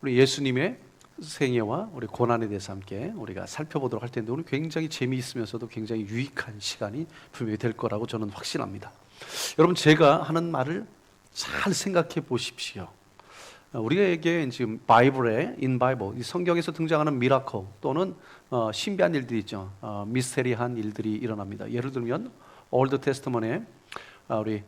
우리 예수님의 생애와 우리 고난에 대해서 함께 우리가 살펴보도록 할 텐데, 오늘 굉장히 재미있으면서도 굉장히 유익한 시간이 분명히 될 거라고 저는 확신합니다. 여러분, 제가 하는 말을 잘 생각해 보십시오. 우리에게 지금 바이블에 이 성경에서 등장하는 미라클 또는 신비한 일들이 있죠. 미스테리한 일들이 일어납니다. 예를 들면 올드 테스트먼에 우리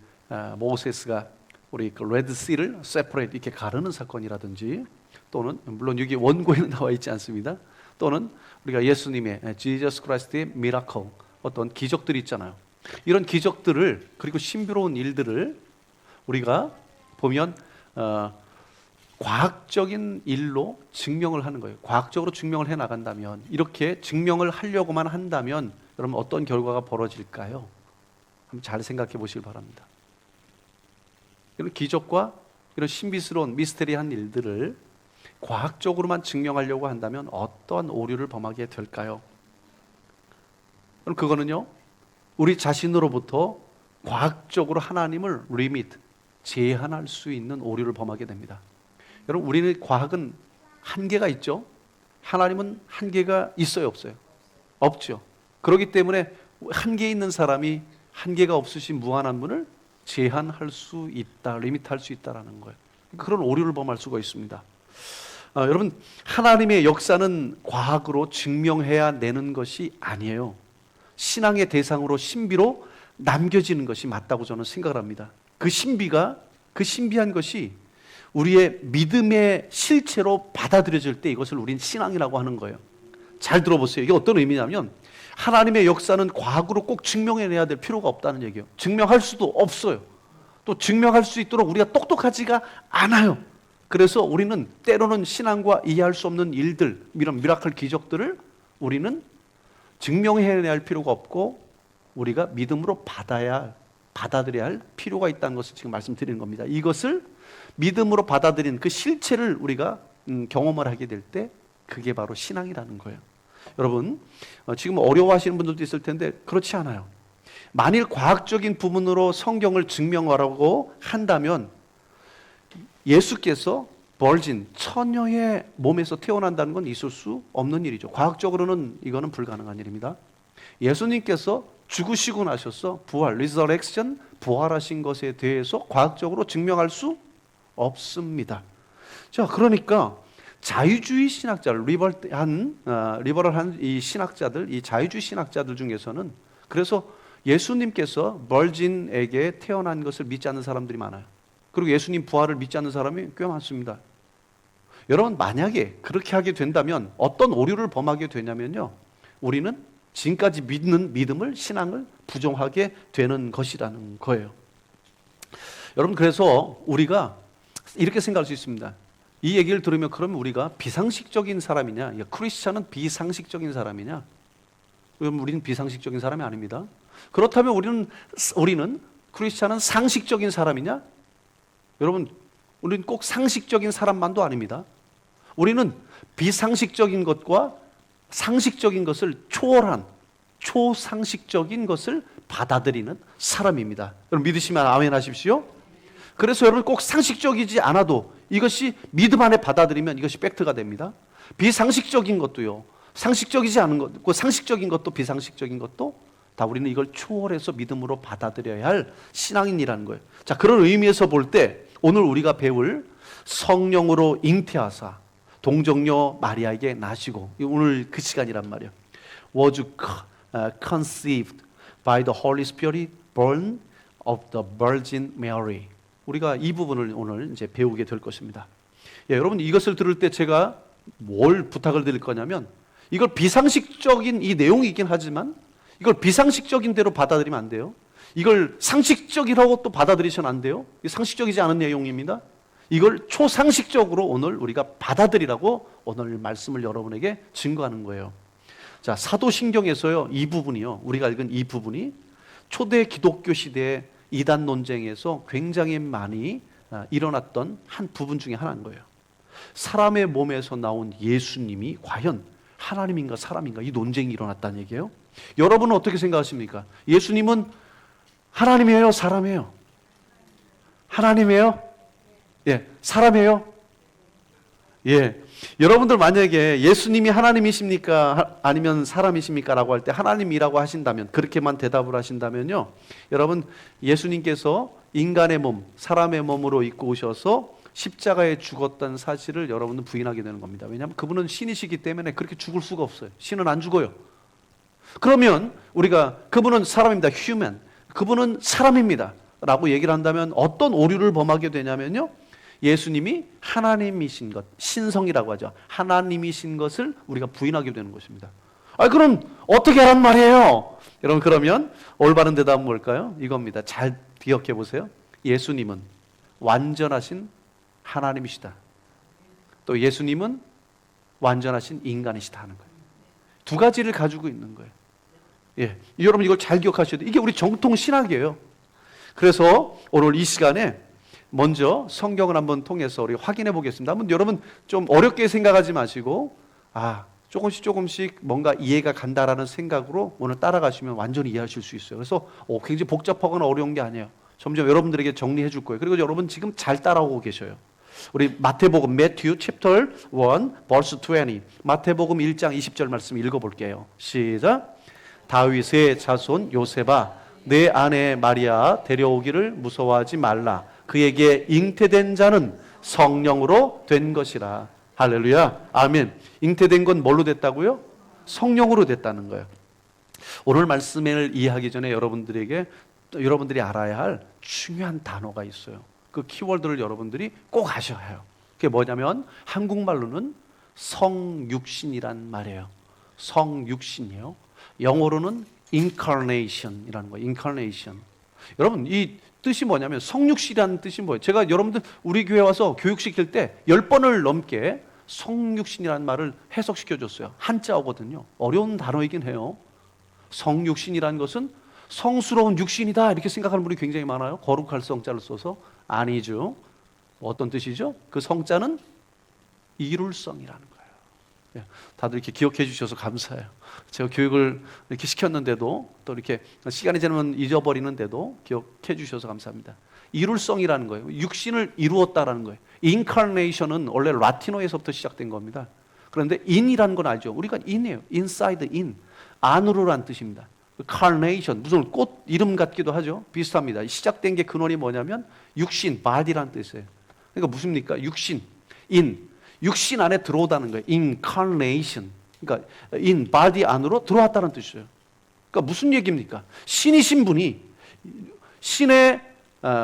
모세스가 우리 그 레드시를 세퍼레이트 이렇게 가르는 사건이라든지, 또는 물론 여기 원고에는 나와 있지 않습니다. 또는 우리가 예수님의 지저스 크라이스트의 미라클, 어떤 기적들이 있잖아요. 이런 기적들을, 그리고 신비로운 일들을 우리가 보면 과학적인 일로 증명을 하는 거예요. 과학적으로 증명을 해 나간다면, 이렇게 증명을 하려고만 한다면 여러분 어떤 결과가 벌어질까요? 한번 잘 생각해 보시길 바랍니다. 이런 기적과 이런 신비스러운 미스테리한 일들을 과학적으로만 증명하려고 한다면 어떠한 오류를 범하게 될까요? 그럼 그거는요, 우리 자신으로부터 과학적으로 하나님을 제한할 수 있는 오류를 범하게 됩니다. 여러분, 우리는 과학은 한계가 있죠? 하나님은 한계가 있어요, 없어요? 없죠. 그렇기 때문에 한계 있는 사람이 한계가 없으신 무한한 분을 제한할 수 있다, 리밋할 수 있다라는 거예요. 그런 오류를 범할 수가 있습니다. 여러분, 하나님의 역사는 과학으로 증명해야 되는 것이 아니에요. 신앙의 대상으로 신비로 남겨지는 것이 맞다고 저는 생각을 합니다. 그 신비한 것이 우리의 믿음의 실체로 받아들여질 때 이것을 우린 신앙이라고 하는 거예요. 잘 들어보세요. 이게 어떤 의미냐면, 하나님의 역사는 과학으로 꼭 증명해내야 될 필요가 없다는 얘기예요. 증명할 수도 없어요. 또 증명할 수 있도록 우리가 똑똑하지가 않아요. 그래서 우리는 때로는 신앙과 이해할 수 없는 일들, 이런 미라클 기적들을 우리는 증명해내야 할 필요가 없고, 우리가 믿음으로 받아들여야 할 필요가 있다는 것을 지금 말씀드리는 겁니다. 이것을 믿음으로 받아들인 그 실체를 우리가 경험을 하게 될 때, 그게 바로 신앙이라는 거예요. 여러분, 지금 어려워하시는 분들도 있을 텐데 그렇지 않아요. 만일 과학적인 부분으로 성경을 증명하라고 한다면, 예수께서 처녀의 몸에서 태어난다는 건 있을 수 없는 일이죠. 과학적으로는 이거는 불가능한 일입니다. 예수님께서 죽으시고 나셔서 리저렉션, 부활하신 것에 대해서 과학적으로 증명할 수 없습니다. 자, 그러니까 자유주의 신학자들, 리버럴한 이 신학자들, 이 자유주의 신학자들 중에서는, 그래서 예수님께서 벌진에게 태어난 것을 믿지 않는 사람들이 많아요. 그리고 예수님 부활을 믿지 않는 사람이 꽤 많습니다. 여러분, 만약에 그렇게 하게 된다면 어떤 오류를 범하게 되냐면요, 우리는 지금까지 믿는 믿음을, 신앙을 부정하게 되는 것이라는 거예요. 여러분, 그래서 우리가 이렇게 생각할 수 있습니다. 이 얘기를 들으면, 그러면 우리가 비상식적인 사람이냐, 크리스찬은 비상식적인 사람이냐? 그럼 우리는 비상식적인 사람이 아닙니다. 그렇다면 우리는 크리스찬은 상식적인 사람이냐? 여러분, 우리는 꼭 상식적인 사람만도 아닙니다. 우리는 비상식적인 것과 상식적인 것을 초월한 초상식적인 것을 받아들이는 사람입니다. 여러분, 믿으시면 아멘 하십시오. 그래서 여러분, 꼭 상식적이지 않아도 이것이 믿음 안에 받아들이면 이것이 팩트가 됩니다. 비상식적인 것도요, 상식적이지 않은 것, 그 상식적인 것도 비상식적인 것도 다 우리는 이걸 초월해서 믿음으로 받아들여야 할 신앙인이라는 거예요. 자, 그런 의미에서 볼 때 오늘 우리가 배울 성령으로 잉태하사 동정녀 마리아에게 나시고, 오늘 그 시간이란 말이에요. Was conceived by the Holy Spirit, born of the Virgin Mary. 우리가 이 부분을 오늘 이제 배우게 될 것입니다. 여러분, 이것을 들을 때 제가 뭘 부탁을 드릴 거냐면, 이걸 비상식적인 이 내용이긴 하지만 이걸 비상식적인 대로 받아들이면 안 돼요. 이걸 상식적이라고 또 받아들이셔는 안 돼요. 상식적이지 않은 내용입니다. 이걸 초상식적으로 오늘 우리가 받아들이라고 오늘 말씀을 여러분에게 증거하는 거예요. 자, 사도신경에서요, 이 부분이요, 우리가 읽은 이 부분이 초대 기독교 시대의 이단 논쟁에서 굉장히 많이 일어났던 한 부분 중에 하나인 거예요. 사람의 몸에서 나온 예수님이 과연 하나님인가 사람인가, 이 논쟁이 일어났다는 얘기예요. 여러분은 어떻게 생각하십니까? 예수님은 하나님이에요, 사람이에요? 하나님이에요? 예, 사람이에요? 예. 여러분들 만약에 예수님이 하나님이십니까? 아니면 사람이십니까? 라고 할 때 하나님이라고 하신다면, 그렇게만 대답을 하신다면요, 여러분, 예수님께서 인간의 몸, 사람의 몸으로 입고 오셔서 십자가에 죽었다는 사실을 여러분은 부인하게 되는 겁니다. 왜냐하면 그분은 신이시기 때문에 그렇게 죽을 수가 없어요. 신은 안 죽어요. 그러면 우리가 그분은 사람입니다. human. 그분은 사람입니다. 라고 얘기를 한다면 어떤 오류를 범하게 되냐면요, 예수님이 하나님이신 것, 신성이라고 하죠. 하나님이신 것을 우리가 부인하게 되는 것입니다. 그럼 어떻게 하란 말이에요? 여러분, 그러면 올바른 대답은 뭘까요? 이겁니다. 잘 기억해 보세요. 예수님은 완전하신 하나님이시다. 또 예수님은 완전하신 인간이시다 하는 거예요. 두 가지를 가지고 있는 거예요. 예, 여러분 이걸 잘 기억하셔야 돼요. 이게 우리 정통 신학이에요. 그래서 오늘 이 시간에 먼저 성경을 한번 통해서 우리 확인해 보겠습니다. 한번 여러분 좀 어렵게 생각하지 마시고, 조금씩 뭔가 이해가 간다라는 생각으로 오늘 따라가시면 완전히 이해하실 수 있어요. 그래서 굉장히 복잡하거나 어려운 게 아니에요. 점점 여러분들에게 정리해 줄 거예요. 그리고 여러분 지금 잘 따라오고 계셔요. 우리 마태복음 Matthew chapter 1 verse 20, 마태복음 1장 20절 말씀 읽어볼게요. 시작. 다윗의 자손 요셉아, 내 아내 마리아 데려오기를 무서워하지 말라. 그에게 잉태된 자는 성령으로 된 것이라. 할렐루야. 아멘. 잉태된 건 뭘로 됐다고요? 성령으로 됐다는 거예요. 오늘 말씀을 이해하기 전에 여러분들이 알아야 할 중요한 단어가 있어요. 그 키워드를 여러분들이 꼭 아셔야 해요. 그게 뭐냐면 한국말로는 성육신이란 말이에요. 성육신이에요. 영어로는 incarnation이라는 거예요. incarnation. 여러분, 이 뜻이 뭐냐면 성육신이라는 뜻이 뭐예요? 제가 여러분들 우리 교회 와서 교육시킬 때 10번을 넘게 성육신이라는 말을 해석시켜 줬어요. 한자어거든요. 어려운 단어이긴 해요. 성육신이라는 것은 성스러운 육신이다 이렇게 생각하는 분이 굉장히 많아요. 거룩할 성자를 써서. 아니죠. 어떤 뜻이죠? 그 성자는 이룰성이라는 거예요. 다들 이렇게 기억해 주셔서 감사해요. 제가 교육을 이렇게 시켰는데도 또 이렇게 시간이 지나면 잊어버리는데도 기억해 주셔서 감사합니다. 이룰성이라는 거예요. 육신을 이루었다라는 거예요. 인카네이션은 원래 라틴어에서부터 시작된 겁니다. 그런데 in이라는 건 알죠? 우리가 in이에요. inside in. 안으로란 뜻입니다. carnation, 무슨 꽃 이름 같기도 하죠. 비슷합니다. 시작된 게 근원이 뭐냐면 육신, body란 뜻이에요. 그러니까 무슨입니까? 육신, 육신 안에 들어오다는 거예요. incarnation. 그러니까 in body 안으로 들어왔다는 뜻이에요. 그러니까 무슨 얘기입니까? 신이신 분이 신의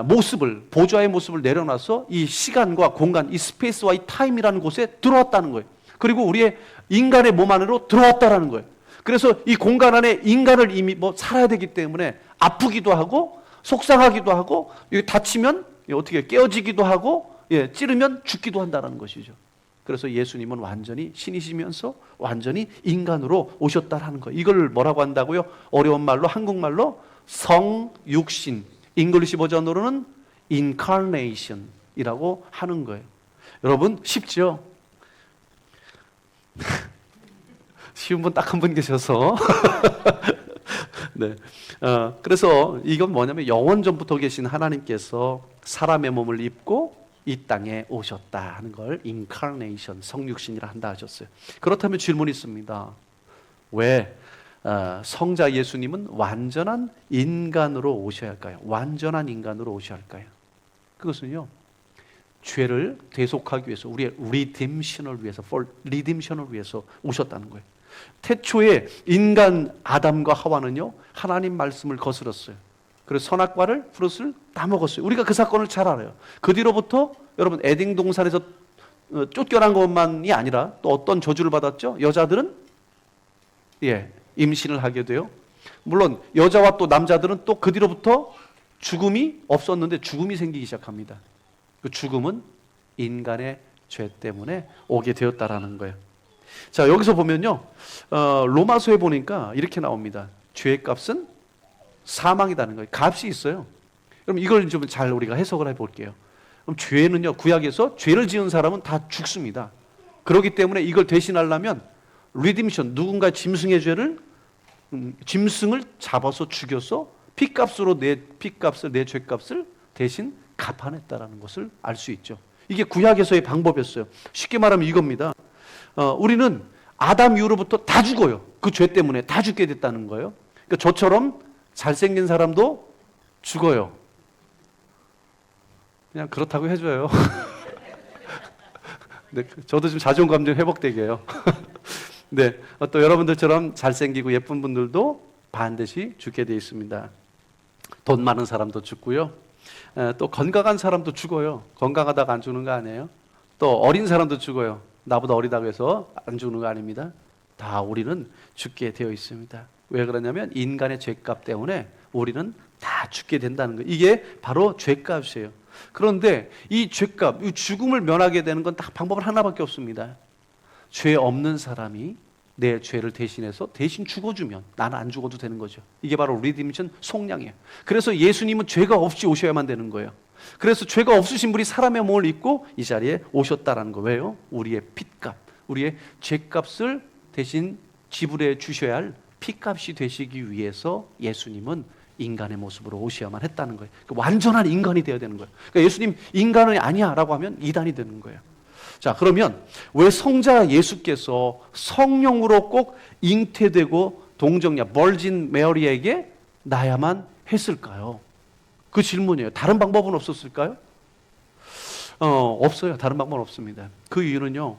모습을, 보좌의 모습을 내려놔서 이 시간과 공간, 이 스페이스와 이 타임이라는 곳에 들어왔다는 거예요. 그리고 우리의 인간의 몸 안으로 들어왔다라는 거예요. 그래서 이 공간 안에 인간을 이미 살아야 되기 때문에 아프기도 하고 속상하기도 하고 다치면 어떻게 깨어지기도 하고 찌르면 죽기도 한다는 것이죠. 그래서 예수님은 완전히 신이시면서 완전히 인간으로 오셨다라는 거예요. 이걸 뭐라고 한다고요? 어려운 말로 한국말로 성육신, 잉글리시 버전으로는 incarnation이라고 하는 거예요. 여러분 쉽죠? 쉬운 분 딱 한 분 계셔서 네. 그래서 이건 뭐냐면 영원 전부터 계신 하나님께서 사람의 몸을 입고 이 땅에 오셨다 하는 걸 incarnation, 성육신이라 한다 하셨어요. 그렇다면 질문이 있습니다. 왜 성자 예수님은 완전한 인간으로 오셔야 할까요? 완전한 인간으로 오셔야 할까요? 그것은요, 죄를 대속하기 위해서, 우리의 리뎀션을 위해서, for redemption을 위해서 오셨다는 거예요. 태초에 인간 아담과 하와는요, 하나님 말씀을 거스렸어요. 그래서 선악과를, 프루트를 다 먹었어요. 우리가 그 사건을 잘 알아요. 그 뒤로부터 여러분 에덴 동산에서 쫓겨난 것만이 아니라 또 어떤 저주를 받았죠? 여자들은 임신을 하게 돼요. 물론 여자와 또 남자들은 또 그 뒤로부터 죽음이 없었는데 죽음이 생기기 시작합니다. 그 죽음은 인간의 죄 때문에 오게 되었다라는 거예요. 자, 여기서 보면요, 로마서에 보니까 이렇게 나옵니다. 죄의 값은 사망이라는 거예요. 값이 있어요. 그럼 이걸 좀 잘 우리가 해석을 해볼게요. 그럼 죄는요, 구약에서 죄를 지은 사람은 다 죽습니다. 그렇기 때문에 이걸 대신하려면 리딤션, 누군가 짐승의 죄를 짐승을 잡아서 죽여서 피값으로 내 죄값을 대신 갚아냈다라는 것을 알 수 있죠. 이게 구약에서의 방법이었어요. 쉽게 말하면 이겁니다. 우리는 아담 이후로부터 다 죽어요. 그 죄 때문에 다 죽게 됐다는 거예요. 그러니까 저처럼 잘생긴 사람도 죽어요. 그냥 그렇다고 해줘요. 네, 저도 지금 자존감 좀 회복되게 해요. 네, 또 여러분들처럼 잘생기고 예쁜 분들도 반드시 죽게 돼 있습니다. 돈 많은 사람도 죽고요. 또 건강한 사람도 죽어요. 건강하다가 안 죽는 거 아니에요. 또 어린 사람도 죽어요. 나보다 어리다고 해서 안 죽는 거 아닙니다. 다 우리는 죽게 되어 있습니다. 왜 그러냐면 인간의 죄값 때문에 우리는 다 죽게 된다는 거예요. 이게 바로 죄값이에요. 그런데 이 죄값, 이 죽음을 면하게 되는 건 딱 방법은 하나밖에 없습니다. 죄 없는 사람이 내 죄를 대신해서 대신 죽어주면 나는 안 죽어도 되는 거죠. 이게 바로 리디미션 속량이에요. 그래서 예수님은 죄가 없이 오셔야만 되는 거예요. 그래서 죄가 없으신 분이 사람의 몸을 입고 이 자리에 오셨다라는 거. 왜요? 우리의 핏값, 우리의 죄값을 대신 지불해 주셔야 할 핏값이 되시기 위해서 예수님은 인간의 모습으로 오셔야만 했다는 거예요. 그러니까 완전한 인간이 되어야 되는 거예요. 그러니까 예수님 인간이 아니야 라고 하면 이단이 되는 거예요. 자, 그러면 왜 성자 예수께서 성령으로 꼭 잉태되고 동정녀 벌진 메리에게 나야만 했을까요? 그 질문이에요. 다른 방법은 없었을까요? 없어요. 다른 방법은 없습니다. 그 이유는요,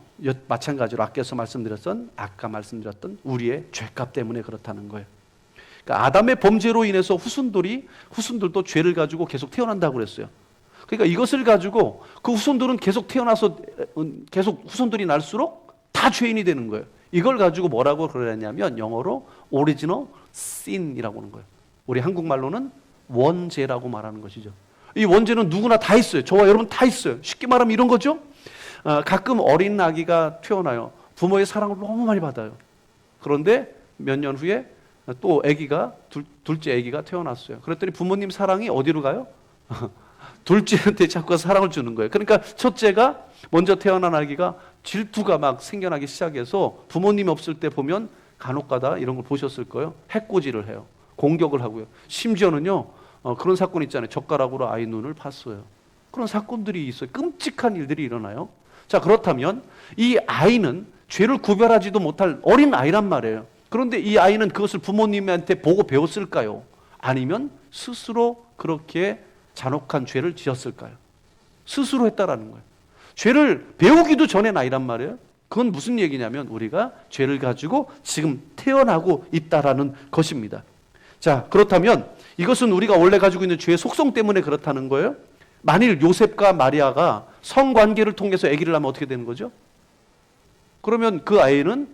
마찬가지로 아까 말씀드렸던 우리의 죄값 때문에 그렇다는 거예요. 그러니까 아담의 범죄로 인해서 후손들도 죄를 가지고 계속 태어난다고 그랬어요. 그러니까 이것을 가지고 그 후손들은 계속 태어나서 계속 후손들이 날수록 다 죄인이 되는 거예요. 이걸 가지고 뭐라고 그러냐면 영어로 original sin이라고 하는 거예요. 우리 한국말로는 원죄라고 말하는 것이죠. 이 원죄는 누구나 다 있어요. 저와 여러분 다 있어요. 쉽게 말하면 이런 거죠. 가끔 어린 아기가 태어나요. 부모의 사랑을 너무 많이 받아요. 그런데 몇 년 후에 또 아기가 둘째 아기가 태어났어요. 그랬더니 부모님 사랑이 어디로 가요? 둘째한테 자꾸 사랑을 주는 거예요. 그러니까 첫째가 먼저 태어난 아기가 질투가 막 생겨나기 시작해서 부모님이 없을 때 보면 간혹가다 이런 걸 보셨을 거예요. 해코지를 해요. 공격을 하고요. 심지어는요, 그런 사건 있잖아요. 젓가락으로 아이 눈을 팠어요. 그런 사건들이 있어요. 끔찍한 일들이 일어나요. 자, 그렇다면 이 아이는 죄를 구별하지도 못할 어린 아이란 말이에요. 그런데 이 아이는 그것을 부모님한테 보고 배웠을까요? 아니면 스스로 그렇게 잔혹한 죄를 지었을까요? 스스로 했다라는 거예요. 죄를 배우기도 전에 아이란 말이에요. 그건 무슨 얘기냐면 우리가 죄를 가지고 지금 태어나고 있다라는 것입니다. 자, 그렇다면 이것은 우리가 원래 가지고 있는 죄의 속성 때문에 그렇다는 거예요. 만일 요셉과 마리아가 성관계를 통해서 아기를 낳으면 어떻게 되는 거죠? 그러면 그 아이는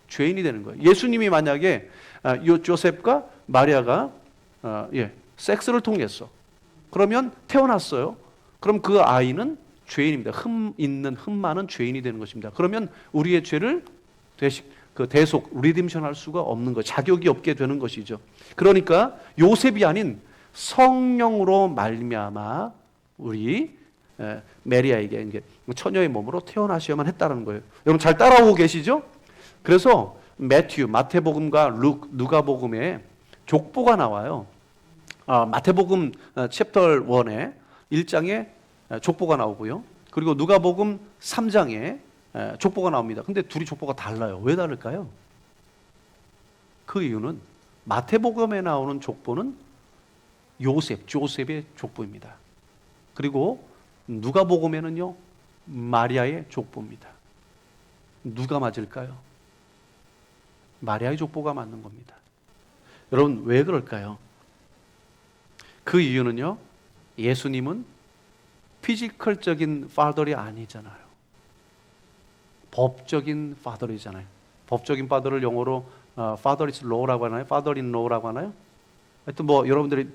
죄인이 되는 거예요. 예수님이 만약에 요셉과 마리아가 섹스를 통해서 그러면 태어났어요. 그럼 그 아이는 죄인입니다. 흠 많은 죄인이 되는 것입니다. 그러면 우리의 죄를 대속, 리뎀션 할 수가 없는 거, 자격이 없게 되는 것이죠. 그러니까 요셉이 아닌 성령으로 말미암아 우리 메리아에게 처녀의 몸으로 태어나셔야만 했다는 거예요. 여러분 잘 따라오고 계시죠? 그래서 마태복음과 누가복음에 족보가 나와요. 마태복음 챕터 1에 1장에 족보가 나오고요. 그리고 누가복음 3장에 족보가 나옵니다. 근데 둘이 족보가 달라요. 왜 다를까요? 그 이유는 마태복음에 나오는 족보는 조셉의 족보입니다. 그리고 누가복음에는요, 마리아의 족보입니다. 누가 맞을까요? 마리아의 족보가 맞는 겁니다. 여러분 왜 그럴까요? 그 이유는요, 예수님은 피지컬적인 파더이 아니잖아요. 법적인 파더이잖아요. 법적인 파더를 영어로 father is law라고 하나요? father in law라고 하나요? 하여튼 여러분들이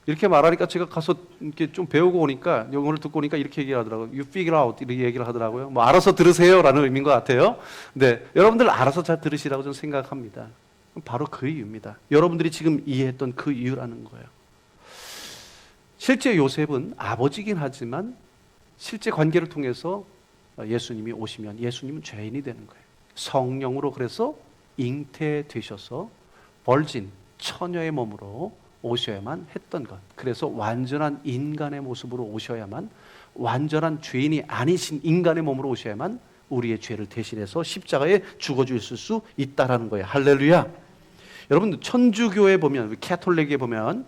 이렇게 말하니까 제가 가서 이렇게 좀 배우고 오니까 영어를 듣고 오니까 이렇게 얘기하더라고요. You figure out 이렇게 얘기를 하더라고요. 알아서 들으세요라는 의미인 것 같아요. 네, 여러분들 알아서 잘 들으시라고 저는 생각합니다. 바로 그 이유입니다. 여러분들이 지금 이해했던 그 이유라는 거예요. 실제 요셉은 아버지긴 하지만 실제 관계를 통해서 예수님이 오시면 예수님은 죄인이 되는 거예요. 성령으로 그래서 잉태되셔서 벌진 처녀의 몸으로 오셔야만 했던 것. 그래서 완전한 인간의 모습으로 오셔야만 완전한 죄인이 아니신 인간의 몸으로 오셔야만 우리의 죄를 대신해서 십자가에 죽어주실 수 있다라는 거예요. 할렐루야. 여러분, 천주교에 보면, 캐톨릭에 보면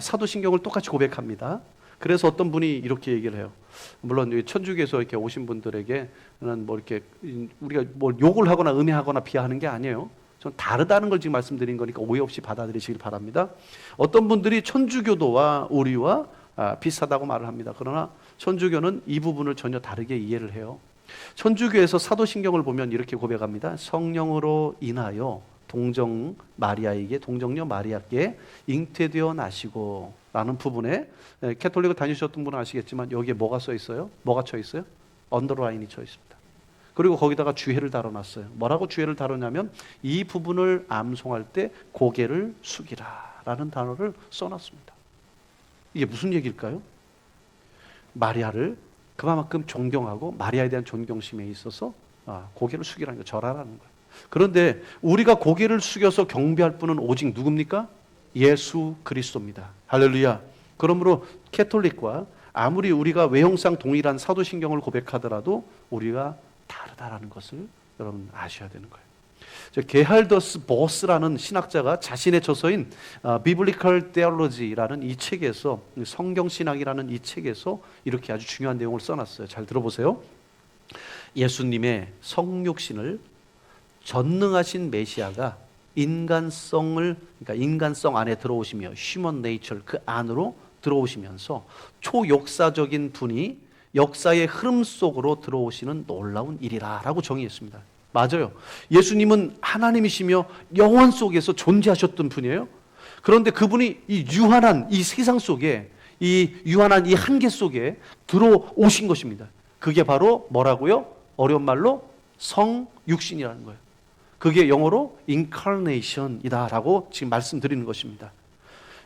사도신경을 똑같이 고백합니다. 그래서 어떤 분이 이렇게 얘기를 해요. 물론 천주교에서 이렇게 오신 분들에게는 뭐 이렇게 우리가 뭐 욕을 하거나 음해하거나 비하하는 게 아니에요. 좀 다르다는 걸 지금 말씀드린 거니까 오해 없이 받아들이시길 바랍니다. 어떤 분들이 천주교도와 우리와 비슷하다고 말을 합니다. 그러나 천주교는 이 부분을 전혀 다르게 이해를 해요. 천주교에서 사도신경을 보면 이렇게 고백합니다. 성령으로 인하여 동정녀 마리아께 잉태되어 나시고 라는 부분에, 캐톨릭을 다니셨던 분은 아시겠지만 여기에 뭐가 써 있어요? 뭐가 쳐 있어요? 언더라인이 쳐 있습니다. 그리고 거기다가 주해를 달아놨어요. 뭐라고 주해를 달았냐면 이 부분을 암송할 때 고개를 숙이라 라는 단어를 써놨습니다. 이게 무슨 얘기일까요? 마리아를 그만큼 존경하고 마리아에 대한 존경심에 있어서 고개를 숙이라는 거, 절하라는 거예요. 그런데 우리가 고개를 숙여서 경배할 분은 오직 누굽니까? 예수 그리스도입니다. 할렐루야. 그러므로 캐톨릭과 아무리 우리가 외형상 동일한 사도신경을 고백하더라도 우리가 다르다라는 것을 여러분 아셔야 되는 거예요. 게할더스 보스라는 신학자가 자신의 저서인 Biblical Theology라는 이 책에서, 성경신학이라는 이 책에서 이렇게 아주 중요한 내용을 써놨어요. 잘 들어보세요. 예수님의 성육신을 전능하신 메시아가 그러니까 인간성 안에 들어오시며 human nature, 그 안으로 들어오시면서 초역사적인 분이 역사의 흐름 속으로 들어오시는 놀라운 일이라고 정의했습니다. 맞아요. 예수님은 하나님이시며 영원 속에서 존재하셨던 분이에요. 그런데 그분이 이 유한한 이 세상 속에, 이 유한한 이 한계 속에 들어오신 것입니다. 그게 바로 뭐라고요? 어려운 말로 성육신이라는 거예요. 그게 영어로 incarnation이다라고 지금 말씀드리는 것입니다.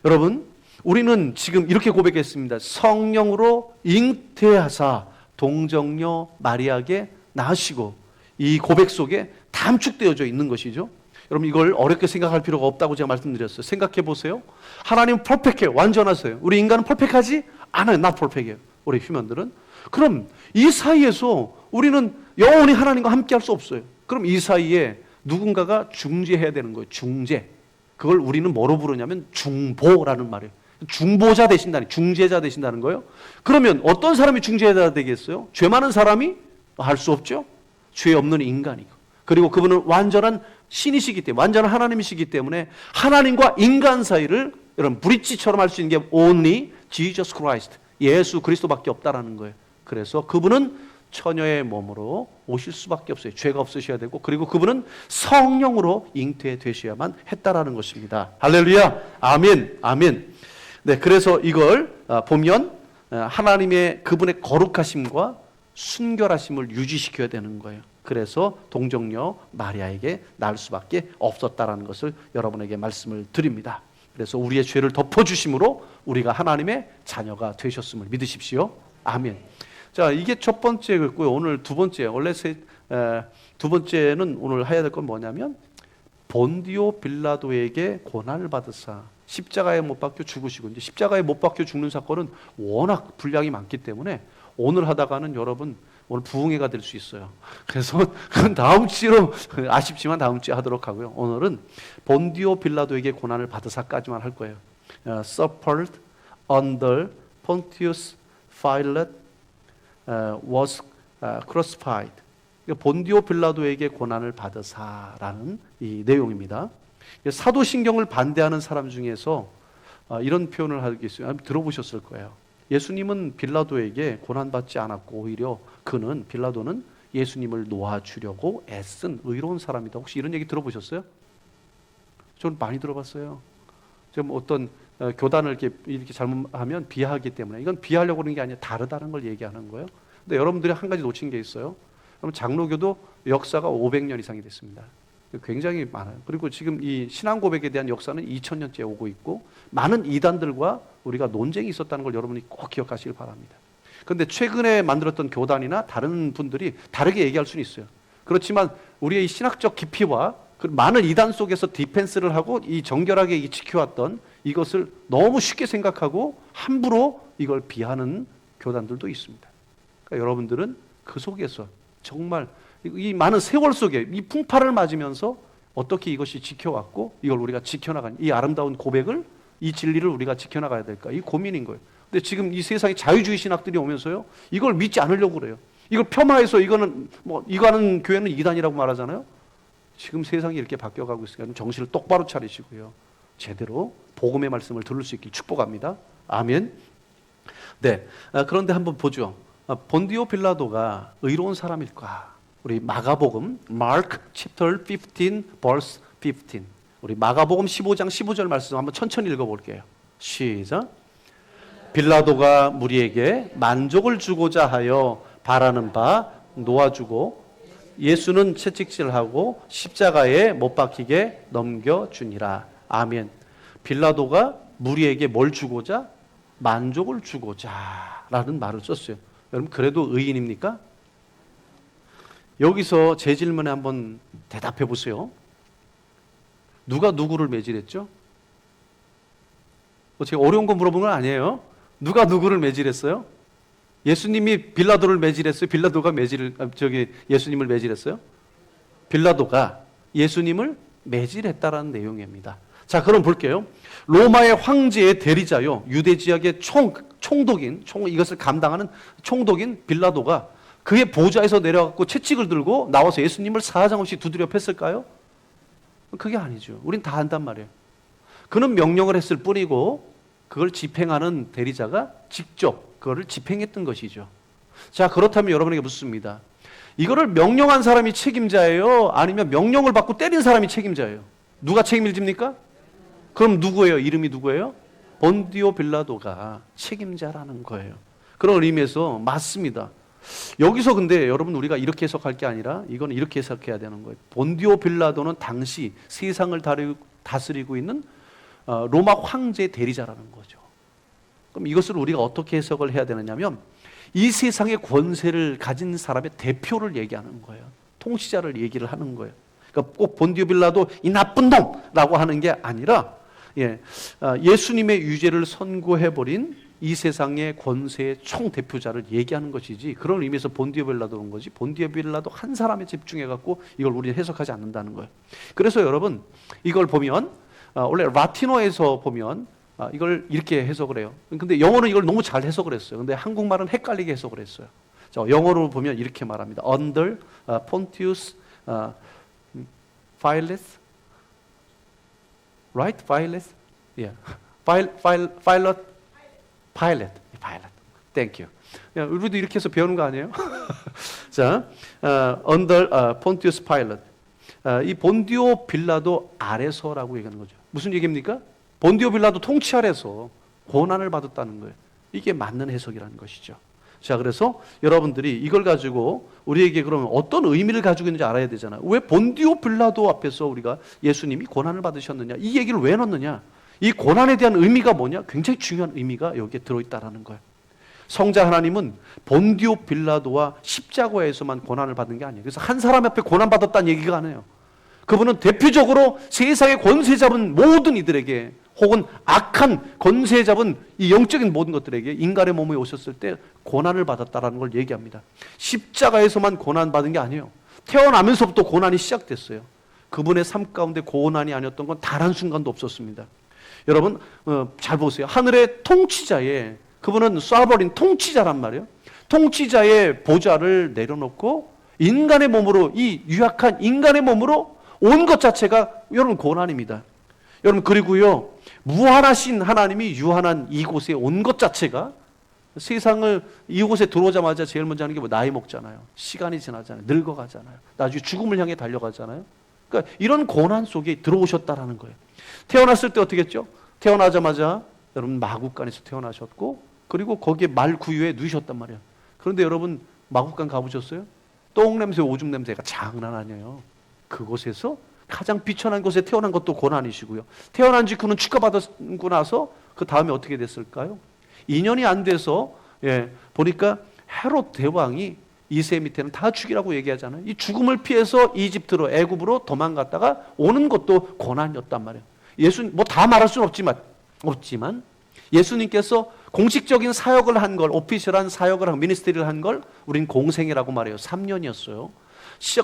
여러분, 우리는 지금 이렇게 고백했습니다. 성령으로 잉태하사 동정녀 마리아에게 낳으시고, 이 고백 속에 담축되어져 있는 것이죠. 여러분, 이걸 어렵게 생각할 필요가 없다고 제가 말씀드렸어요. 생각해 보세요. 하나님은 퍼펙해요. 완전하세요. 우리 인간은 퍼펙하지 않아요. not perfect이에요. 우리 휴먼들은. 그럼 이 사이에서 우리는 영원히 하나님과 함께 할 수 없어요. 그럼 이 사이에 누군가가 중재해야 되는 거예요. 중재. 그걸 우리는 뭐로 부르냐면 중보라는 말이에요. 중보자 되신다는, 중재자 되신다는 거예요. 그러면 어떤 사람이 중재자 되겠어요? 죄 많은 사람이? 할 수 없죠. 죄 없는 인간이고, 그리고 그분은 완전한 신이시기 때문에, 완전한 하나님이시기 때문에 하나님과 인간 사이를 여러분 브릿지처럼 할 수 있는 게 only Jesus Christ, 예수 그리스도밖에 없다라는 거예요. 그래서 그분은 처녀의 몸으로 오실 수밖에 없어요. 죄가 없으셔야 되고, 그리고 그분은 성령으로 잉태되셔야만 했다라는 것입니다. 할렐루야. 아멘. 아멘. 네, 그래서 이걸 보면 하나님의 그분의 거룩하심과 순결하심을 유지시켜야 되는 거예요. 그래서 동정녀 마리아에게 낳을 수밖에 없었다라는 것을 여러분에게 말씀을 드립니다. 그래서 우리의 죄를 덮어주심으로 우리가 하나님의 자녀가 되셨음을 믿으십시오. 아멘. 자, 이게 첫 번째였고요. 오늘 두 번째, 원래 두 번째는 오늘 해야 될 건 뭐냐면 본디오 빌라도에게 고난을 받으사 십자가에 못 박혀 죽으시고, 이제 십자가에 못 박혀 죽는 사건은 워낙 분량이 많기 때문에 오늘 하다가는 여러분 오늘 부흥회가 될 수 있어요. 그래서 그건 다음 주로, 아쉽지만 다음 주에 하도록 하고요. 오늘은 본디오 빌라도에게 고난을 받으사까지만 할 거예요. Suffered under Pontius Pilate was crucified. 본디오 빌라도에게 고난을 받으사라는 이 내용입니다. 사도신경을 반대하는 사람 중에서 이런 표현을 하고 있어요. 들어보셨을 거예요. 예수님은 빌라도에게 고난받지 않았고 오히려 빌라도는 예수님을 놓아주려고 애쓴 의로운 사람이다. 혹시 이런 얘기 들어보셨어요? 저는 많이 들어봤어요. 지금 어떤 교단을 이렇게 잘못하면 비하하기 때문에, 이건 비하하려고 그러는 게 아니라 다르다는 걸 얘기하는 거예요. 근데 여러분들이 한 가지 놓친 게 있어요. 그럼 장로교도 역사가 500년 이상이 됐습니다. 굉장히 많아요. 그리고 지금 이 신앙 고백에 대한 역사는 2000년째 오고 있고, 많은 이단들과 우리가 논쟁이 있었다는 걸 여러분이 꼭 기억하시길 바랍니다. 그런데 최근에 만들었던 교단이나 다른 분들이 다르게 얘기할 수는 있어요. 그렇지만 우리의 이 신학적 깊이와 그 많은 이단 속에서 디펜스를 하고 이 정결하게 지켜왔던 이것을 너무 쉽게 생각하고 함부로 이걸 비하는 교단들도 있습니다. 그러니까 여러분들은 그 속에서 정말 이 많은 세월 속에 이 풍파를 맞으면서 어떻게 이것이 지켜왔고 이걸 우리가 지켜나가는 이 아름다운 고백을, 이 진리를 우리가 지켜나가야 될까, 이 고민인 거예요. 근데 지금 이 세상에 자유주의 신학들이 오면서요, 이걸 믿지 않으려고 그래요. 이걸 폄하해서 이거는 이거 하는 교회는 이단이라고 말하잖아요. 지금 세상이 이렇게 바뀌어가고 있으니까 정신을 똑바로 차리시고요, 제대로 복음의 말씀을 들을 수 있길 축복합니다. 아멘. 네, 그런데 한번 보죠. 본디오 빌라도가 의로운 사람일까? 우리 마가복음 Mark chapter 15 verse 15, 우리 마가복음 15장 15절 말씀 한번 천천히 읽어볼게요. 시작. 빌라도가 무리에게 만족을 주고자 하여 바라는 바 놓아주고 예수는 채찍질하고 십자가에 못 박히게 넘겨주니라. 아멘. 빌라도가 무리에게 뭘 주고자? 만족을 주고자 라는 말을 썼어요. 여러분, 그래도 의인입니까? 여기서 제 질문에 한번 대답해 보세요. 누가 누구를 매질했죠? 제가 어려운 거 물어본 건 아니에요. 누가 누구를 매질했어요? 예수님이 빌라도를 매질했어요? 빌라도가 예수님을 매질했어요? 빌라도가 예수님을 매질했다라는 내용입니다. 자, 그럼 볼게요. 로마의 황제의 대리자요, 유대 지역의 총독인, 이것을 감당하는 총독인 빌라도가 그의 보좌에서 내려가고 채찍을 들고 나와서 예수님을 사정없이 두드려 팼을까요? 그게 아니죠. 우린 다 안단 말이에요. 그는 명령을 했을 뿐이고 그걸 집행하는 대리자가 직접 그거를 집행했던 것이죠. 자, 그렇다면 여러분에게 묻습니다. 이거를 명령한 사람이 책임자예요? 아니면 명령을 받고 때린 사람이 책임자예요? 누가 책임을 집니까? 그럼 누구예요? 이름이 누구예요? 본디오 빌라도가 책임자라는 거예요. 그런 의미에서 맞습니다. 여기서 근데 여러분, 우리가 이렇게 해석할 게 아니라 이건 이렇게 해석해야 되는 거예요. 본디오 빌라도는 당시 세상을 다스리고 있는 로마 황제의 대리자라는 거죠. 그럼 이것을 우리가 어떻게 해석을 해야 되느냐면, 이 세상의 권세를 가진 사람의 대표를 얘기하는 거예요. 통치자를 얘기를 하는 거예요. 그러니까 꼭 본디오 빌라도 이 나쁜 놈라고 하는 게 아니라, 예수님의 유죄를 선고해버린 이 세상의 권세의 총대표자를 얘기하는 것이지, 그런 의미에서 본디오 빌라도는 거지, 본디오 빌라도 한 사람에 집중해갖고 이걸 우리는 해석하지 않는다는 거예요. 그래서 여러분, 이걸 보면 원래 라틴어에서 보면 이걸 이렇게 해석을 해요. 근데 영어는 이걸 너무 잘 해석을 했어요. 근데 한국말은 헷갈리게 해석을 했어요. 자, 영어로 보면 이렇게 말합니다. Under Pontius Pilate, right? Pilate, yeah. Pilate. Thank you. 우리도 이렇게 해서 배우는 거 아니에요? 자, under Pontius Pilate. 이 본디오 빌라도 아래서라고 얘기하는 거죠. 무슨 얘기입니까? 본디오 빌라도 통치 아래서 고난을 받았다는 거예요. 이게 맞는 해석이라는 것이죠. 자, 그래서 여러분들이 이걸 가지고 우리에게 그러면 어떤 의미를 가지고 있는지 알아야 되잖아요. 왜 본디오 빌라도 앞에서 우리가 예수님이 고난을 받으셨느냐, 이 얘기를 왜 넣느냐, 이 고난에 대한 의미가 뭐냐, 굉장히 중요한 의미가 여기에 들어있다라는 거예요. 성자 하나님은 본디오 빌라도와 십자가에서만 고난을 받은 게 아니에요. 그래서 한 사람 앞에 고난받았다는 얘기가 아니에요. 그분은 대표적으로 세상의 권세 잡은 모든 이들에게, 혹은 악한 권세 잡은 이 영적인 모든 것들에게 인간의 몸에 오셨을 때 고난을 받았다라는 걸 얘기합니다. 십자가에서만 고난받은 게 아니에요. 태어나면서부터 고난이 시작됐어요. 그분의 삶 가운데 고난이 아니었던 건 단 한순간도 없었습니다. 여러분, 잘 보세요. 하늘의 통치자의, 그분은 쏴버린 통치자란 말이에요. 통치자의 보좌를 내려놓고 인간의 몸으로, 이 유약한 인간의 몸으로 온 것 자체가 여러분 고난입니다. 여러분, 그리고요, 무한하신 하나님이 유한한 이곳에 온 것 자체가, 세상을 이곳에 들어오자마자 제일 먼저 하는 게 나이 먹잖아요. 시간이 지나잖아요. 늙어가잖아요. 나중에 죽음을 향해 달려가잖아요. 그러니까 이런 고난 속에 들어오셨다라는 거예요. 태어났을 때 어떻게 했죠? 태어나자마자 여러분 마구간에서 태어나셨고, 그리고 거기에 말 구유에 누우셨단 말이에요. 그런데 여러분, 마구간 가보셨어요? 똥 냄새, 오줌 냄새가 장난 아니에요. 그곳에서 가장 비천한 곳에 태어난 것도 고난이시고요. 태어난 직후는 축하받고 나서 그 다음에 어떻게 됐을까요? 2년이 안 돼서 보니까 헤롯 대왕이 이세 밑에는 다 죽이라고 얘기하잖아요. 이 죽음을 피해서 이집트로, 애굽으로 도망갔다가 오는 것도 고난이었단 말이에요. 예수 뭐 다 말할 수는 없지만 예수님께서 공식적인 사역을 한 걸, 오피셜한 사역을 한, 미니스트리를 한 걸 우린 공생애라고 말해요. 3년이었어요.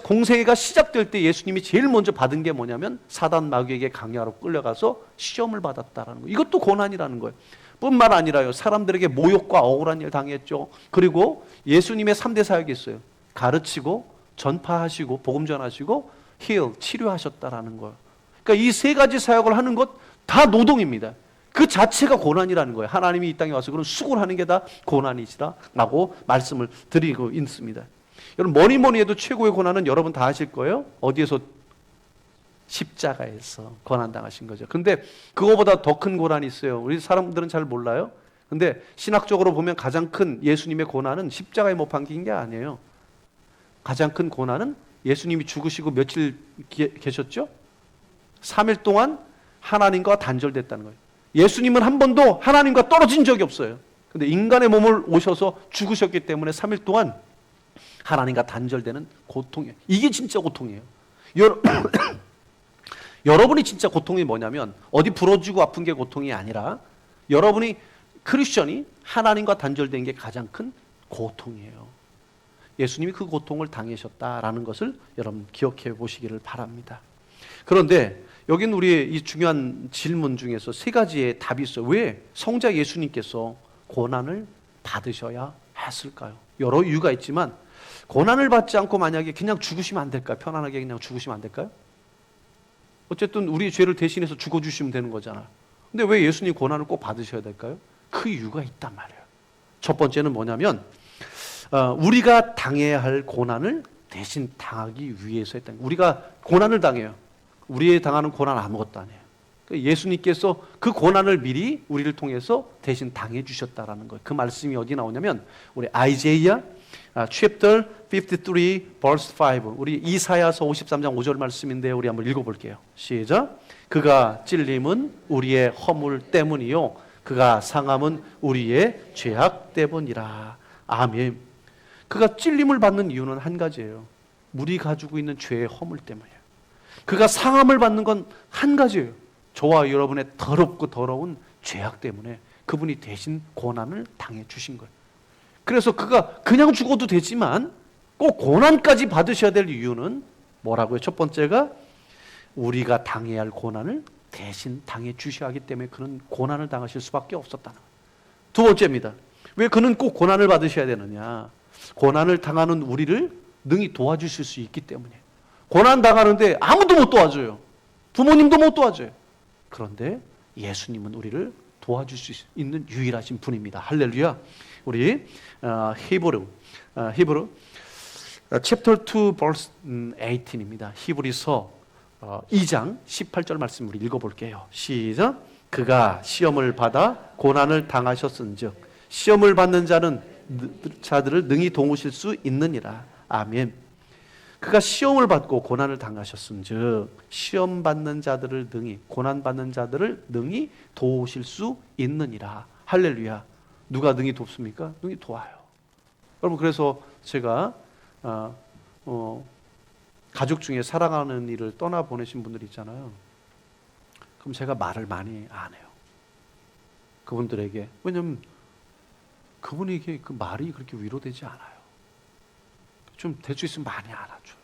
공생애가 시작될 때 예수님이 제일 먼저 받은 게 뭐냐면 사단 마귀에게 강야로 끌려가서 시험을 받았다라는 거예요. 이것도 고난이라는 거예요. 뿐만 아니라요, 사람들에게 모욕과 억울한 일 당했죠. 그리고 예수님의 3대 사역이 있어요. 가르치고 전파하시고 복음 전하시고 치료하셨다라는 거예요. 그러니까 이 세 가지 사역을 하는 것 다 노동입니다. 그 자체가 고난이라는 거예요. 하나님이 이 땅에 와서 그런 수고를 하는 게 다 고난이시라고 말씀을 드리고 있습니다. 여러분, 뭐니 해도 최고의 고난은 여러분 다 아실 거예요. 어디에서? 십자가에서 고난당하신 거죠. 근데 그거보다 더 큰 고난이 있어요. 우리 사람들은 잘 몰라요. 근데 신학적으로 보면 가장 큰 예수님의 고난은 십자가에 못 박힌 게 아니에요. 가장 큰 고난은 예수님이 죽으시고 며칠 계셨죠? 3일 동안 하나님과 단절됐다는 거예요. 예수님은 한 번도 하나님과 떨어진 적이 없어요. 근데 인간의 몸을 오셔서 죽으셨기 때문에 3일 동안 하나님과 단절되는 고통이에요. 이게 진짜 고통이에요. 여러분이 진짜 고통이 뭐냐면 어디 부러지고 아픈 게 고통이 아니라 여러분이 크리스천이 하나님과 단절된 게 가장 큰 고통이에요. 예수님이 그 고통을 당하셨다라는 것을 여러분 기억해 보시기를 바랍니다. 그런데 여긴 우리의 이 중요한 질문 중에서 세 가지의 답이 있어요. 왜 성자 예수님께서 고난을 받으셔야 했을까요? 여러 이유가 있지만 고난을 받지 않고 만약에 그냥 죽으시면 안 될까요? 편안하게 그냥 죽으시면 안 될까요? 어쨌든 우리 죄를 대신해서 죽어주시면 되는 거잖아요. 근데 왜 예수님 고난을 꼭 받으셔야 될까요? 그 이유가 있단 말이에요. 첫 번째는 뭐냐면 우리가 당해야 할 고난을 대신 당하기 위해서 했다. 우리가 고난을 당해요. 우리의 당하는 고난 아무것도 아니에요. 예수님께서 그 고난을 미리 우리를 통해서 대신 당해 주셨다라는 거예요. 그 말씀이 어디 나오냐면 우리 아이제이야 chapter 53 verse 5, 우리 이사야서 53장 5절 말씀인데요. 우리 한번 읽어볼게요. 시작. 그가 찔림은 우리의 허물 때문이요 그가 상함은 우리의 죄악 때문이라. 아멘. 그가 찔림을 받는 이유는 한 가지예요. 우리 가지고 있는 죄의 허물 때문이에요. 그가 상함을 받는 건 한 가지예요. 저와 여러분의 더럽고 더러운 죄악 때문에 그분이 대신 고난을 당해 주신 거예요. 그래서 그가 그냥 죽어도 되지만 꼭 고난까지 받으셔야 될 이유는 뭐라고요? 첫 번째가 우리가 당해야 할 고난을 대신 당해 주셔야 하기 때문에 그는 고난을 당하실 수밖에 없었다는 거예요. 두 번째입니다. 왜 그는 꼭 고난을 받으셔야 되느냐? 고난을 당하는 우리를 능히 도와주실 수 있기 때문에. 고난 당하는데 아무도 못 도와줘요. 부모님도 못 도와줘요. 그런데 예수님은 우리를 도와줄 수 있는 유일하신 분입니다. 할렐루야. 우리 히브루 chapter 2 verse 18입니다. 히브리서 2장 18절 말씀 우리 읽어볼게요. 시작. 그가 시험을 받아 고난을 당하셨은즉 시험을 받는 자들을 능히 도우실 수 있느니라. 아멘. 그가 시험을 받고 고난을 당하셨은즉 시험 받는 자들을 능히, 고난 받는 자들을 능히 도우실 수 있느니라. 할렐루야. 누가 능히 돕습니까? 능히 도와요. 여러분, 그래서 제가 가족 중에 사랑하는 이를 떠나 보내신 분들 있잖아요. 그럼 제가 말을 많이 안 해요. 그분들에게. 왜냐면 그분에게 그 말이 그렇게 위로되지 않아요. 좀 될 수 있으면 많이 알아줘요.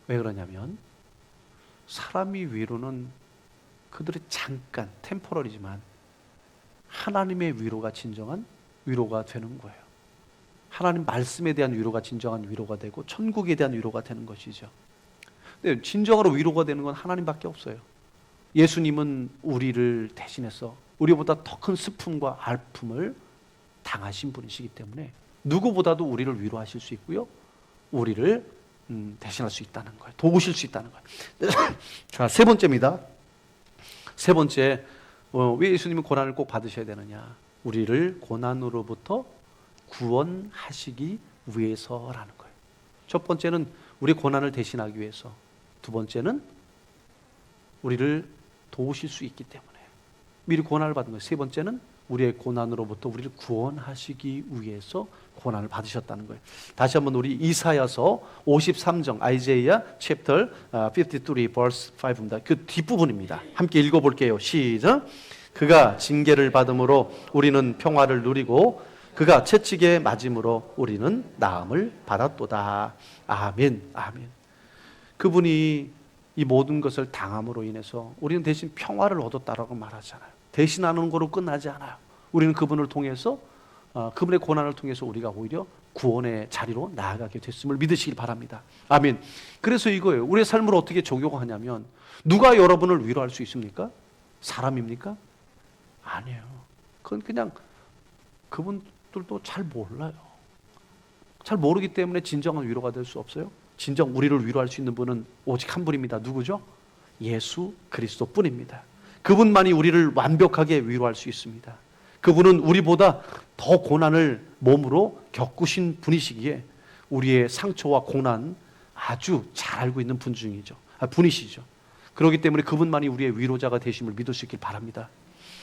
왜 그러냐면 사람이 위로는 그들의 잠깐 템포러리지만 하나님의 위로가 진정한 위로가 되는 거예요. 하나님 말씀에 대한 위로가 진정한 위로가 되고 천국에 대한 위로가 되는 것이죠. 근데 진정으로 위로가 되는 건 하나님밖에 없어요. 예수님은 우리를 대신해서 우리보다 더 큰 슬픔과 아픔을 당하신 분이시기 때문에 누구보다도 우리를 위로하실 수 있고요. 우리를 대신할 수 있다는 거예요. 도우실 수 있다는 거예요. 자, 세 번째입니다. 세 번째, 왜 예수님은 고난을 꼭 받으셔야 되느냐? 우리를 고난으로부터 구원하시기 위해서라는 거예요. 첫 번째는 우리 고난을 대신하기 위해서. 두 번째는 우리를 도우실 수 있기 때문에 미리 고난을 받은 거예요. 세 번째는 우리의 고난으로부터 우리를 구원하시기 위해서 고난을 받으셨다는 거예요. 다시 한번 우리 이사야서 53장 아이제이야 chapter 53 verse 5입니다. 그 뒷부분입니다. 함께 읽어볼게요. 시작. 그가 징계를 받음으로 우리는 평화를 누리고 그가 채찍에 맞음으로 우리는 나음을 받았도다. 아멘. 아멘. 그분이 이 모든 것을 당함으로 인해서 우리는 대신 평화를 얻었다라고 말하잖아요. 대신하는 거로 끝나지 않아요. 우리는 그분을 통해서 그분의 고난을 통해서 우리가 오히려 구원의 자리로 나아가게 됐음을 믿으시길 바랍니다. 아멘. 그래서 이거예요. 우리의 삶을 어떻게 적용하냐면 누가 여러분을 위로할 수 있습니까? 사람입니까? 아니에요. 그건 그냥 그분들도 잘 몰라요. 잘 모르기 때문에 진정한 위로가 될 수 없어요. 진정 우리를 위로할 수 있는 분은 오직 한 분입니다. 누구죠? 예수 그리스도 뿐입니다. 그분만이 우리를 완벽하게 위로할 수 있습니다. 그분은 우리보다 더 고난을 몸으로 겪으신 분이시기에 우리의 상처와 고난 아주 잘 알고 있는 분이시죠. 그렇기 때문에 그분만이 우리의 위로자가 되심을 믿을 수 있길 바랍니다.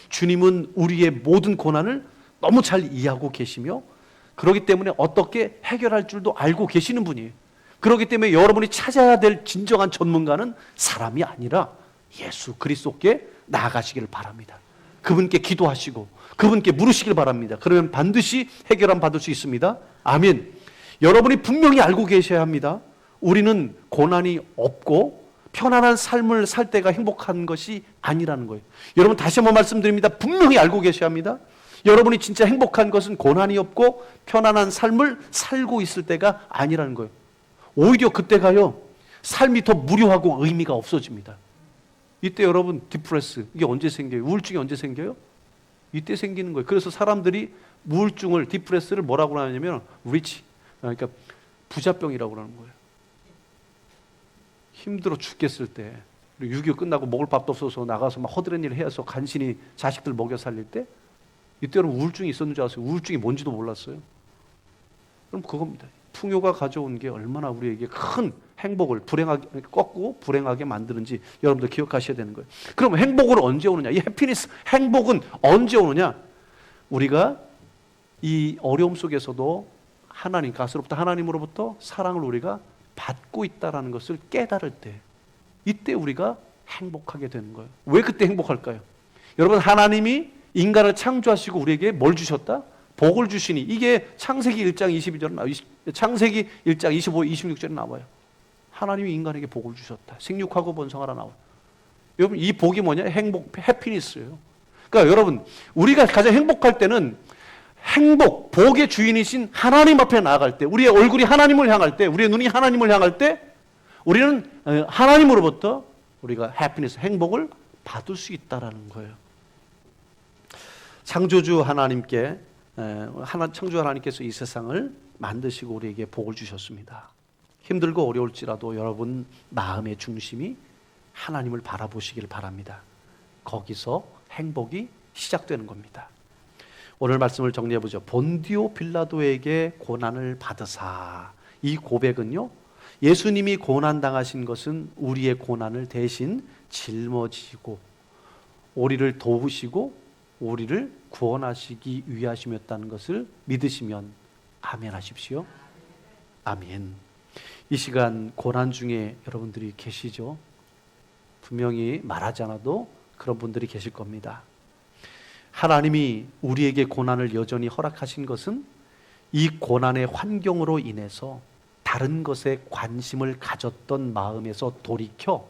주님은 우리의 모든 고난을 너무 잘 이해하고 계시며 그렇기 때문에 어떻게 해결할 줄도 알고 계시는 분이에요. 그렇기 때문에 여러분이 찾아야 될 진정한 전문가는 사람이 아니라 예수 그리스도께 나아가시기를 바랍니다. 그분께 기도하시고 그분께 물으시길 바랍니다. 그러면 반드시 해결함 받을 수 있습니다. 아멘. 여러분이 분명히 알고 계셔야 합니다. 우리는 고난이 없고 편안한 삶을 살 때가 행복한 것이 아니라는 거예요. 여러분 다시 한번 말씀드립니다. 분명히 알고 계셔야 합니다. 여러분이 진짜 행복한 것은 고난이 없고 편안한 삶을 살고 있을 때가 아니라는 거예요. 오히려 그때가요, 삶이 더 무료하고 의미가 없어집니다. 이때 여러분 디프레스, 이게 언제 생겨요? 우울증이 언제 생겨요? 이때 생기는 거예요. 그래서 사람들이 우울증을, 디프레스를 뭐라고 하냐면 리치, 그러니까 부자병이라고 하는 거예요. 힘들어 죽겠을 때, 6.25 끝나고 먹을 밥도 없어서 나가서 막 허드렛 일을 해서 간신히 자식들 먹여 살릴 때, 이때 여러분 우울증이 있었는 줄 아세요? 우울증이 뭔지도 몰랐어요. 그럼 그겁니다. 풍요가 가져온 게 얼마나 우리에게 큰 행복을 불행하게 꺾고 불행하게 만드는지 여러분들 기억하셔야 되는 거예요. 그럼 행복은 언제 오느냐? 이 해피니스, 행복은 언제 오느냐? 우리가 이 어려움 속에서도 하나님, 가스로부터 하나님으로부터 사랑을 우리가 받고 있다는 것을 깨달을 때, 이때 우리가 행복하게 되는 거예요. 왜 그때 행복할까요? 여러분, 하나님이 인간을 창조하시고 우리에게 뭘 주셨다? 복을 주시니. 이게 창세기 1장 22절, 창세기 1장 25, 26절에 나와요. 하나님이 인간에게 복을 주셨다. 생육하고 번성하라 나와요. 여러분, 이 복이 뭐냐? 행복, 해피니스예요. 그러니까 여러분, 우리가 가장 행복할 때는 행복, 복의 주인이신 하나님 앞에 나아갈 때, 우리의 얼굴이 하나님을 향할 때, 우리의 눈이 하나님을 향할 때, 우리는 하나님으로부터 우리가 해피니스, 행복을 받을 수 있다라는 거예요. 창조주 하나님께서 이 세상을 만드시고 우리에게 복을 주셨습니다. 힘들고 어려울지라도 여러분 마음의 중심이 하나님을 바라보시길 바랍니다. 거기서 행복이 시작되는 겁니다. 오늘 말씀을 정리해보죠. 본디오 빌라도에게 고난을 받으사. 이 고백은요, 예수님이 고난당하신 것은 우리의 고난을 대신 짊어지시고 우리를 도우시고 우리를 구원하시기 위하심이었다는 것을 믿으시면 아멘 하십시오. 아멘. 이 시간 고난 중에 여러분들이 계시죠? 분명히 말하지 않아도 그런 분들이 계실 겁니다. 하나님이 우리에게 고난을 여전히 허락하신 것은 이 고난의 환경으로 인해서 다른 것에 관심을 가졌던 마음에서 돌이켜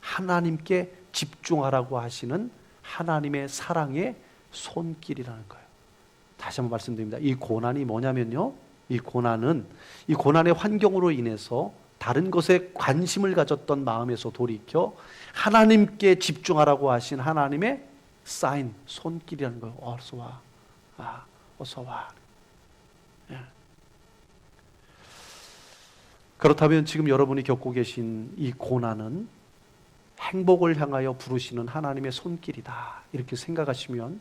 하나님께 집중하라고 하시는 하나님의 사랑의 손길이라는 거예요. 다시 한번 말씀드립니다. 이 고난이 뭐냐면요, 이 고난의 환경으로 인해서 다른 것에 관심을 가졌던 마음에서 돌이켜 하나님께 집중하라고 하신 하나님의 사인, 손길이라는 거예요. 어서 와. 어서 와. 예. 그렇다면 지금 여러분이 겪고 계신 이 고난은 행복을 향하여 부르시는 하나님의 손길이다. 이렇게 생각하시면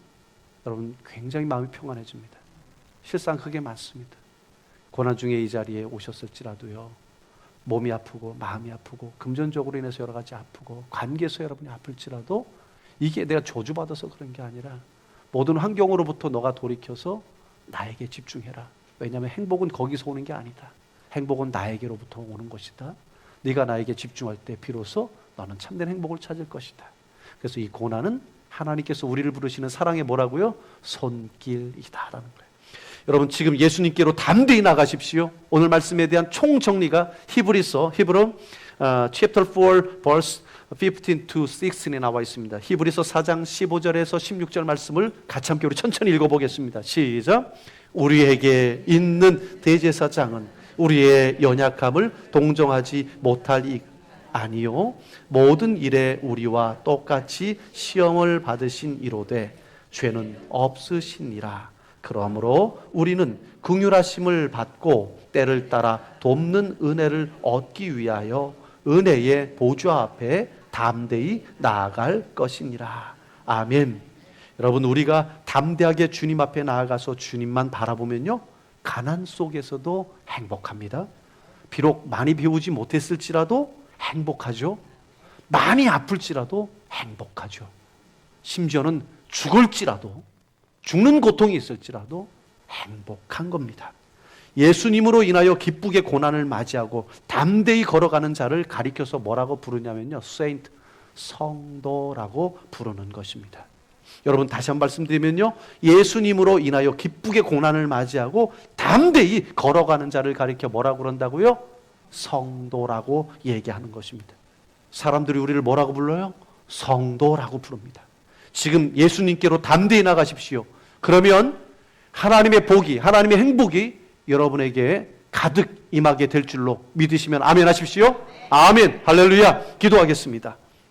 여러분 굉장히 마음이 평안해집니다. 실상 그게 맞습니다. 고난 중에 이 자리에 오셨을지라도요, 몸이 아프고 마음이 아프고 금전적으로 인해서 여러 가지 아프고 관계에서 여러분이 아플지라도 이게 내가 저주받아서 그런 게 아니라 모든 환경으로부터 너가 돌이켜서 나에게 집중해라. 왜냐하면 행복은 거기서 오는 게 아니다. 행복은 나에게로부터 오는 것이다. 네가 나에게 집중할 때 비로소 너는 참된 행복을 찾을 것이다. 그래서 이 고난은 하나님께서 우리를 부르시는 사랑의 뭐라고요? 손길이다라는 거예요. 여러분 지금 예수님께로 담대히 나가십시오. 오늘 말씀에 대한 총정리가 히브로 chapter 4 verse 15 to 16에 나와 있습니다. 히브리서 4장 15절에서 16절 말씀을 같이 함께 우리 천천히 읽어보겠습니다. 시작. 우리에게 있는 대제사장은 우리의 연약함을 동정하지 못할 아니요 모든 일에 우리와 똑같이 시험을 받으신 이로되 죄는 없으시니라. 그러므로 우리는 긍휼하심을 받고 때를 따라 돕는 은혜를 얻기 위하여 은혜의 보좌 앞에 담대히 나아갈 것이니라. 아멘. 여러분 우리가 담대하게 주님 앞에 나아가서 주님만 바라보면요 가난 속에서도 행복합니다. 비록 많이 배우지 못했을지라도 행복하죠. 많이 아플지라도 행복하죠. 심지어는 죽을지라도 죽는 고통이 있을지라도 행복한 겁니다. 예수님으로 인하여 기쁘게 고난을 맞이하고 담대히 걸어가는 자를 가리켜서 뭐라고 부르냐면요 세인트, 성도라고 부르는 것입니다. 여러분 다시 한번 말씀드리면요 예수님으로 인하여 기쁘게 고난을 맞이하고 담대히 걸어가는 자를 가리켜 뭐라고 그런다고요? 성도라고 얘기하는 것입니다. 사람들이 우리를 뭐라고 불러요? 성도라고 부릅니다. 지금 예수님께로 담대히 나가십시오. 그러면 하나님의 복이, 하나님의 행복이 여러분에게 가득 임하게 될 줄로 믿으시면 아멘 하십시오. 아멘. 할렐루야. 기도하겠습니다.